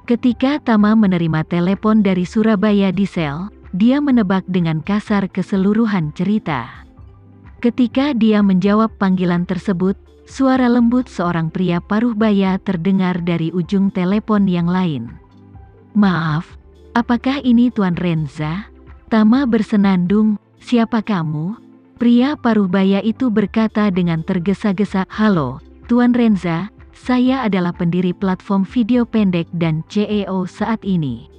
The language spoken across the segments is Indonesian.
Ketika Tama menerima telepon dari Surabaya Diesel, dia menebak dengan kasar keseluruhan cerita. Ketika dia menjawab panggilan tersebut, suara lembut seorang pria paruh baya terdengar dari ujung telepon yang lain. "Maaf, apakah ini Tuan Renza?" Tama bersenandung, "Siapa kamu?" Pria paruh baya itu berkata dengan tergesa-gesa, "Halo, Tuan Renza, saya adalah pendiri platform video pendek dan CEO saat ini.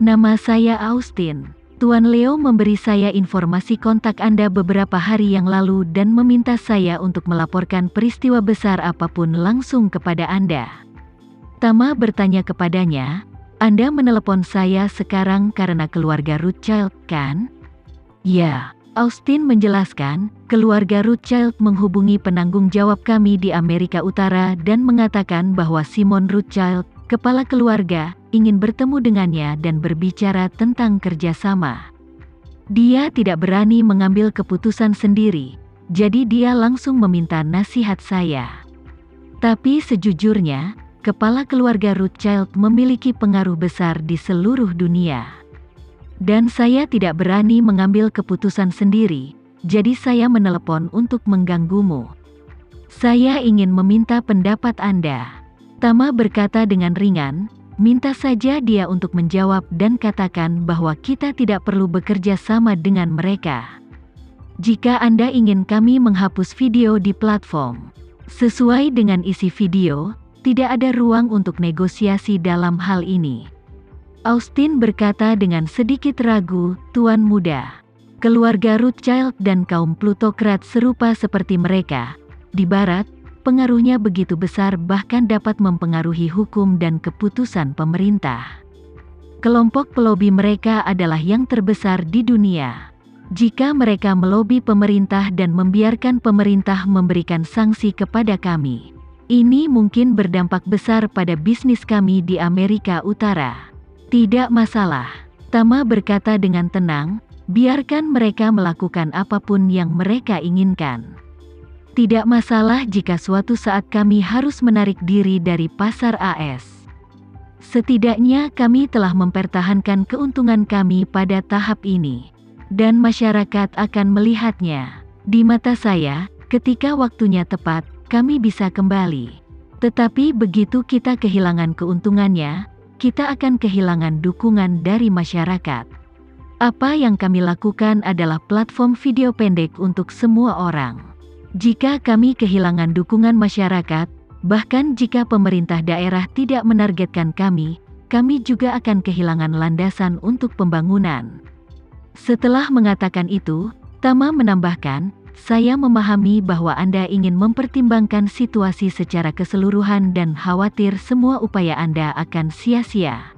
Nama saya Austin. Tuan Leo memberi saya informasi kontak Anda beberapa hari yang lalu dan meminta saya untuk melaporkan peristiwa besar apapun langsung kepada Anda." Tama bertanya kepadanya, "Anda menelepon saya sekarang karena keluarga Rothschild, kan?" "Ya," Austin menjelaskan, "keluarga Rothschild menghubungi penanggung jawab kami di Amerika Utara dan mengatakan bahwa Simon Rothschild, kepala keluarga, ingin bertemu dengannya dan berbicara tentang kerjasama. Dia tidak berani mengambil keputusan sendiri, jadi dia langsung meminta nasihat saya. Tapi sejujurnya, kepala keluarga Rothschild memiliki pengaruh besar di seluruh dunia. Dan saya tidak berani mengambil keputusan sendiri, jadi saya menelepon untuk mengganggumu. Saya ingin meminta pendapat Anda." Tama berkata dengan ringan, "Minta saja dia untuk menjawab dan katakan bahwa kita tidak perlu bekerja sama dengan mereka. Jika Anda ingin kami menghapus video di platform sesuai dengan isi video, tidak ada ruang untuk negosiasi dalam hal ini." Austin berkata dengan sedikit ragu, "Tuan muda, keluarga Rothschild dan kaum plutokrat serupa seperti mereka. Di Barat, pengaruhnya begitu besar bahkan dapat mempengaruhi hukum dan keputusan pemerintah. Kelompok pelobi mereka adalah yang terbesar di dunia. Jika mereka melobi pemerintah dan membiarkan pemerintah memberikan sanksi kepada kami, ini mungkin berdampak besar pada bisnis kami di Amerika Utara." "Tidak masalah," Tama berkata dengan tenang, "biarkan mereka melakukan apapun yang mereka inginkan. Tidak masalah jika suatu saat kami harus menarik diri dari pasar AS. Setidaknya kami telah mempertahankan keuntungan kami pada tahap ini. Dan masyarakat akan melihatnya. Di mata saya, ketika waktunya tepat, kami bisa kembali. Tetapi begitu kita kehilangan keuntungannya, kita akan kehilangan dukungan dari masyarakat. Apa yang kami lakukan adalah platform video pendek untuk semua orang. Jika kami kehilangan dukungan masyarakat, bahkan jika pemerintah daerah tidak menargetkan kami juga akan kehilangan landasan untuk pembangunan." Setelah mengatakan itu, Tama menambahkan, "Saya memahami bahwa Anda ingin mempertimbangkan situasi secara keseluruhan dan khawatir semua upaya Anda akan sia-sia.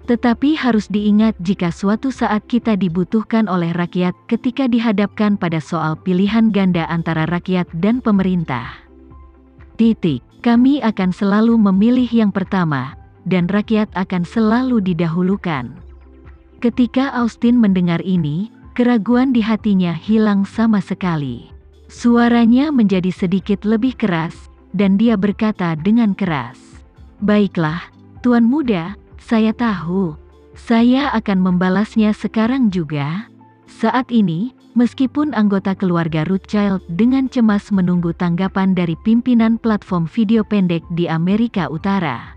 Tetapi harus diingat jika suatu saat kita dibutuhkan oleh rakyat ketika dihadapkan pada soal pilihan ganda antara rakyat dan pemerintah. Kami akan selalu memilih yang pertama, dan rakyat akan selalu didahulukan." Ketika Austin mendengar ini, keraguan di hatinya hilang sama sekali. Suaranya menjadi sedikit lebih keras, dan dia berkata dengan keras, "Baiklah, Tuan muda, saya tahu. Saya akan membalasnya sekarang juga." Saat ini, meskipun anggota keluarga Rothschild dengan cemas menunggu tanggapan dari pimpinan platform video pendek di Amerika Utara,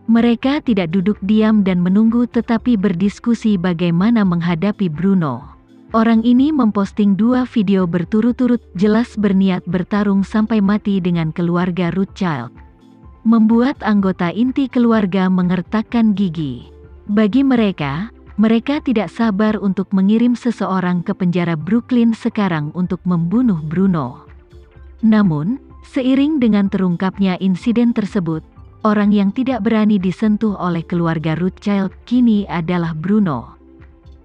mereka tidak duduk diam dan menunggu tetapi berdiskusi bagaimana menghadapi Bruno. Orang ini memposting 2 video berturut-turut, jelas berniat bertarung sampai mati dengan keluarga Rothschild. Membuat anggota inti keluarga mengertakkan gigi. Bagi mereka tidak sabar untuk mengirim seseorang ke penjara Brooklyn sekarang untuk membunuh Bruno. Namun, seiring dengan terungkapnya insiden tersebut, orang yang tidak berani disentuh oleh keluarga Rothschild kini adalah Bruno.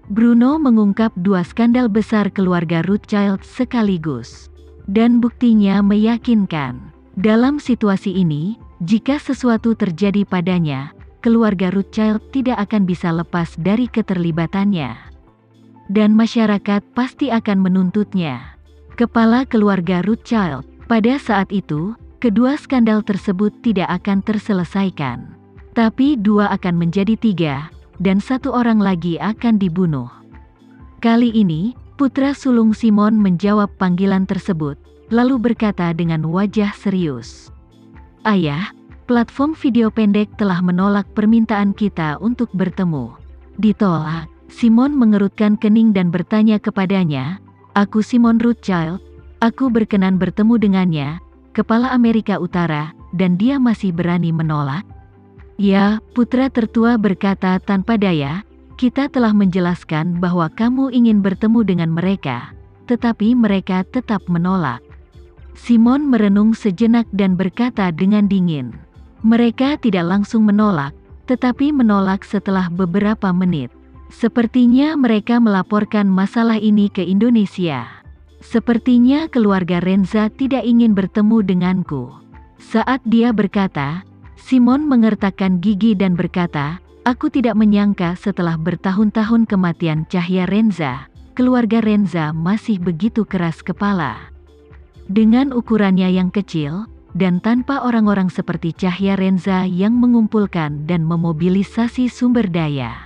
Bruno mengungkap 2 skandal besar keluarga Rothschild sekaligus. Dan buktinya meyakinkan. Dalam situasi ini, jika sesuatu terjadi padanya, keluarga Rothschild tidak akan bisa lepas dari keterlibatannya. Dan masyarakat pasti akan menuntutnya. Kepala keluarga Rothschild. Pada saat itu, kedua skandal tersebut tidak akan terselesaikan. Tapi 2 akan menjadi 3, dan 1 orang lagi akan dibunuh. Kali ini, putra sulung Simon menjawab panggilan tersebut, lalu berkata dengan wajah serius. Ayah, platform video pendek telah menolak permintaan kita untuk bertemu. Ditolak. Simon mengerutkan kening dan bertanya kepadanya, aku Simon Rothschild, aku berkenan bertemu dengannya, kepala Amerika Utara, dan dia masih berani menolak? Ya, putra tertua berkata tanpa daya, kita telah menjelaskan bahwa kamu ingin bertemu dengan mereka, tetapi mereka tetap menolak. Simon merenung sejenak dan berkata dengan dingin, mereka tidak langsung menolak, tetapi menolak setelah beberapa menit. Sepertinya mereka melaporkan masalah ini ke Indonesia. Sepertinya keluarga Renza tidak ingin bertemu denganku. Saat dia berkata, Simon mengertakkan gigi dan berkata, aku tidak menyangka setelah bertahun-tahun kematian Cahya Renza, keluarga Renza masih begitu keras kepala. Dengan ukurannya yang kecil, dan tanpa orang-orang seperti Cahya Renza yang mengumpulkan dan memobilisasi sumber daya.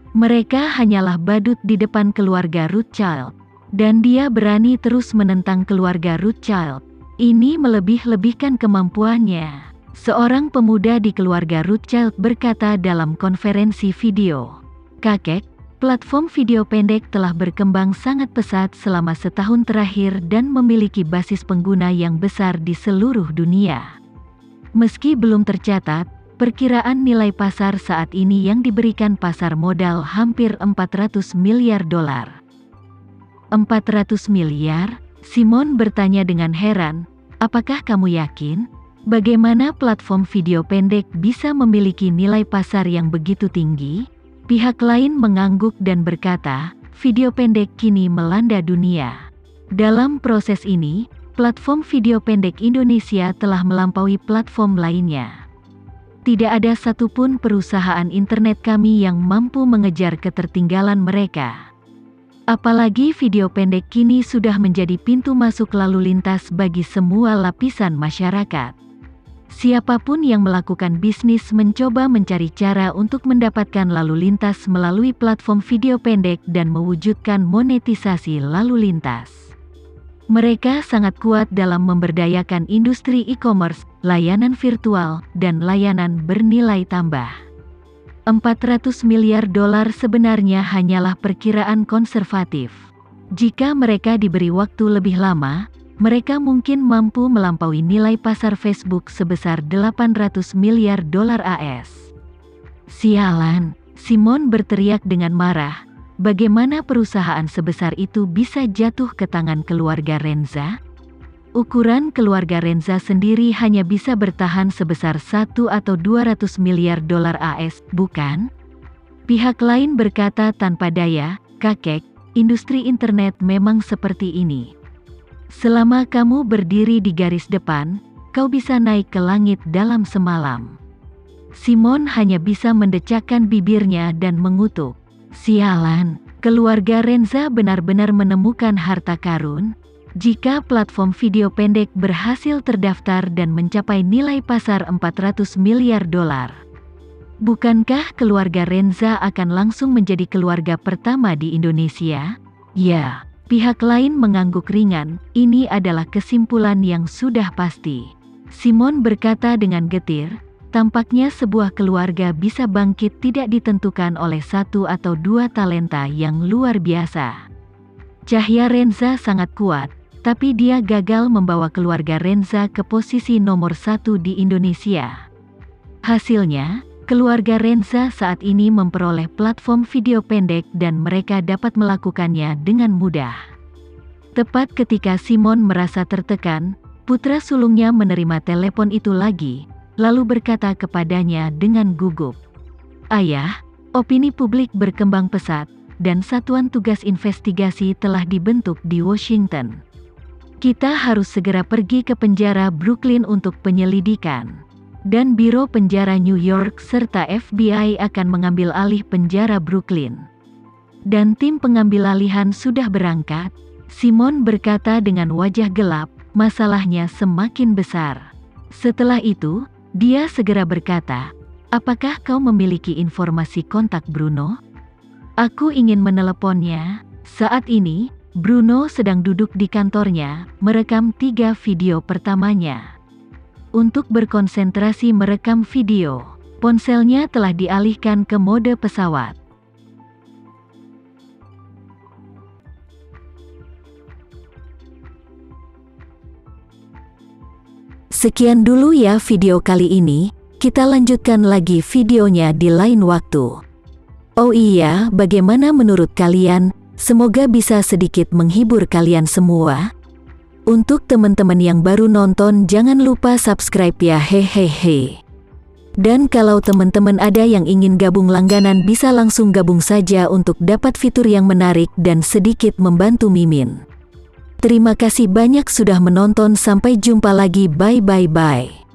Mereka hanyalah badut di depan keluarga Rothschild. Dan dia berani terus menentang keluarga Rothschild. Ini melebih-lebihkan kemampuannya. Seorang pemuda di keluarga Rothschild berkata dalam konferensi video. Kakek, platform video pendek telah berkembang sangat pesat selama setahun terakhir dan memiliki basis pengguna yang besar di seluruh dunia. Meski belum tercatat, perkiraan nilai pasar saat ini yang diberikan pasar modal hampir 400 miliar dolar. 400 miliar? Simon bertanya dengan heran, apakah kamu yakin? Bagaimana platform video pendek bisa memiliki nilai pasar yang begitu tinggi? Pihak lain mengangguk dan berkata, video pendek kini melanda dunia. Dalam proses ini, platform video pendek Indonesia telah melampaui platform lainnya. Tidak ada satupun perusahaan internet kami yang mampu mengejar ketertinggalan mereka. Apalagi video pendek kini sudah menjadi pintu masuk lalu lintas bagi semua lapisan masyarakat. Siapapun yang melakukan bisnis mencoba mencari cara untuk mendapatkan lalu lintas melalui platform video pendek dan mewujudkan monetisasi lalu lintas. Mereka sangat kuat dalam memberdayakan industri e-commerce, layanan virtual, dan layanan bernilai tambah. 400 miliar dolar sebenarnya hanyalah perkiraan konservatif. Jika mereka diberi waktu lebih lama, mereka mungkin mampu melampaui nilai pasar Facebook sebesar 800 miliar dolar AS. Sialan, Simon berteriak dengan marah. Bagaimana perusahaan sebesar itu bisa jatuh ke tangan keluarga Renza? Ukuran keluarga Renza sendiri hanya bisa bertahan sebesar 1 atau 200 miliar dolar AS, bukan? Pihak lain berkata tanpa daya, kakek, industri internet memang seperti ini. Selama kamu berdiri di garis depan, kau bisa naik ke langit dalam semalam. Simon hanya bisa mendecakkan bibirnya dan mengutuk. Sialan, keluarga Renza benar-benar menemukan harta karun. Jika platform video pendek berhasil terdaftar dan mencapai nilai pasar 400 miliar dolar. Bukankah keluarga Renza akan langsung menjadi keluarga pertama di Indonesia? Ya, pihak lain mengangguk ringan, ini adalah kesimpulan yang sudah pasti. Simon berkata dengan getir, tampaknya sebuah keluarga bisa bangkit tidak ditentukan oleh 1 atau 2 talenta yang luar biasa. Cahya Renza sangat kuat, tapi dia gagal membawa keluarga Renza ke posisi nomor 1 di Indonesia. Hasilnya, keluarga Renza saat ini memperoleh platform video pendek dan mereka dapat melakukannya dengan mudah. Tepat ketika Simon merasa tertekan, putra sulungnya menerima telepon itu lagi, lalu berkata kepadanya dengan gugup. Ayah, opini publik berkembang pesat, dan satuan tugas investigasi telah dibentuk di Washington. Kita harus segera pergi ke penjara Brooklyn untuk penyelidikan. Dan Biro Penjara New York serta FBI akan mengambil alih penjara Brooklyn. Dan tim pengambil alihan sudah berangkat. Simon berkata dengan wajah gelap, masalahnya semakin besar. Setelah itu, dia segera berkata, Apakah kau memiliki informasi kontak Bruno? Aku ingin meneleponnya. Saat ini, Bruno sedang duduk di kantornya, merekam 3 video pertamanya. Untuk berkonsentrasi merekam video, ponselnya telah dialihkan ke mode pesawat. Sekian dulu ya video kali ini, kita lanjutkan lagi videonya di lain waktu. Oh iya, bagaimana menurut kalian? Semoga bisa sedikit menghibur kalian semua. Untuk teman-teman yang baru nonton, jangan lupa subscribe ya, hehehe. Dan kalau teman-teman ada yang ingin gabung langganan, bisa langsung gabung saja untuk dapat fitur yang menarik dan sedikit membantu Mimin. Terima kasih banyak sudah menonton, sampai jumpa lagi, bye.